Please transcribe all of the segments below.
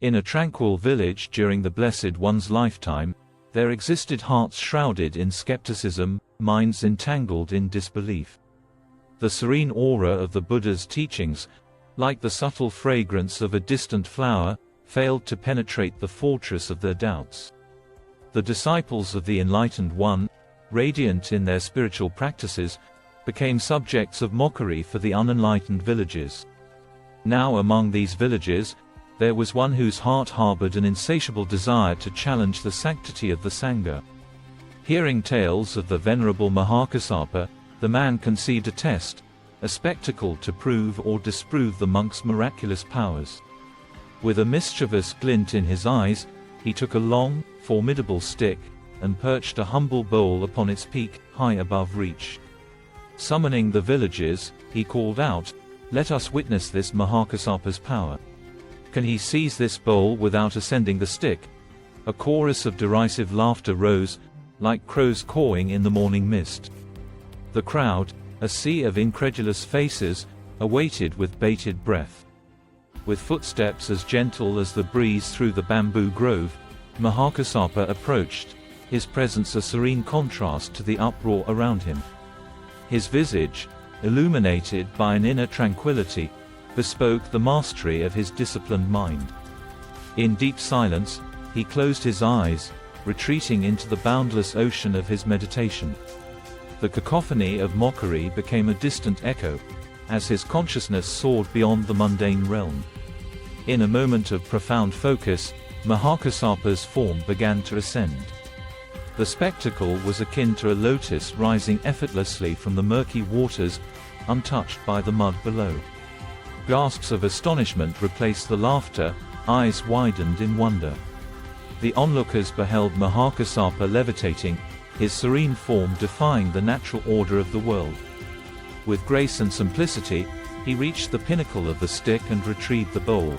In a tranquil village during the Blessed One's lifetime, there existed hearts shrouded in skepticism, minds entangled in disbelief. The serene aura of the Buddha's teachings, like the subtle fragrance of a distant flower, failed to penetrate the fortress of their doubts. The disciples of the Enlightened One, radiant in their spiritual practices, became subjects of mockery for the unenlightened villages. Now among these villages, there was one whose heart harbored an insatiable desire to challenge the sanctity of the Sangha. Hearing tales of the venerable Mahākassapa, the man conceived a test, a spectacle to prove or disprove the monk's miraculous powers. With a mischievous glint in his eyes, he took a long, formidable stick, and perched a humble bowl upon its peak, high above reach. Summoning the villagers, he called out, "Let us witness this Mahākassapa's power. Can he seize this bowl without ascending the stick?" A chorus of derisive laughter rose, like crows cawing in the morning mist. The crowd, a sea of incredulous faces, awaited with bated breath. With footsteps as gentle as the breeze through the bamboo grove, Mahākassapa approached, his presence a serene contrast to the uproar around him. His visage, illuminated by an inner tranquility, bespoke the mastery of his disciplined mind. In deep silence, he closed his eyes, retreating into the boundless ocean of his meditation. The cacophony of mockery became a distant echo, as his consciousness soared beyond the mundane realm. In a moment of profound focus, Mahākassapa's form began to ascend. The spectacle was akin to a lotus rising effortlessly from the murky waters, untouched by the mud below. Gasps of astonishment replaced the laughter, eyes widened in wonder. The onlookers beheld Mahākassapa levitating, his serene form defying the natural order of the world. With grace and simplicity, he reached the pinnacle of the stick and retrieved the bowl.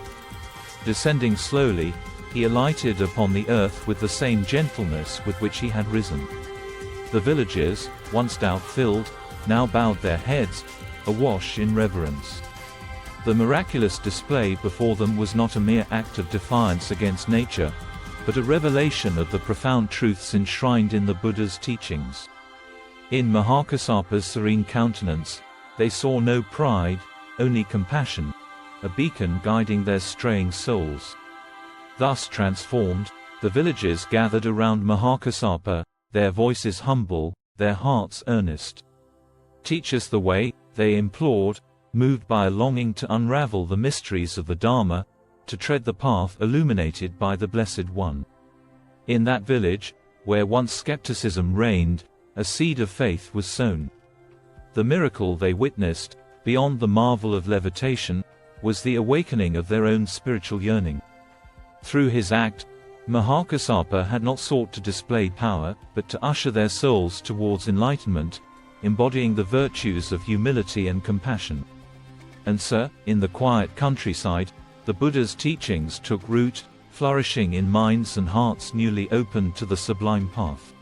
Descending slowly, he alighted upon the earth with the same gentleness with which he had risen. The villagers, once doubt-filled, now bowed their heads, awash in reverence. The miraculous display before them was not a mere act of defiance against nature, but a revelation of the profound truths enshrined in the Buddha's teachings. In Mahākassapa's serene countenance, they saw no pride, only compassion, a beacon guiding their straying souls. Thus transformed, the villagers gathered around Mahākassapa, their voices humble, their hearts earnest. "Teach us the way," they implored, moved by a longing to unravel the mysteries of the Dharma, to tread the path illuminated by the Blessed One. In that village, where once skepticism reigned, a seed of faith was sown. The miracle they witnessed, beyond the marvel of levitation, was the awakening of their own spiritual yearning. Through his act, Mahākassapa had not sought to display power, but to usher their souls towards enlightenment, embodying the virtues of humility and compassion. And so, in the quiet countryside, the Buddha's teachings took root, flourishing in minds and hearts newly opened to the sublime path.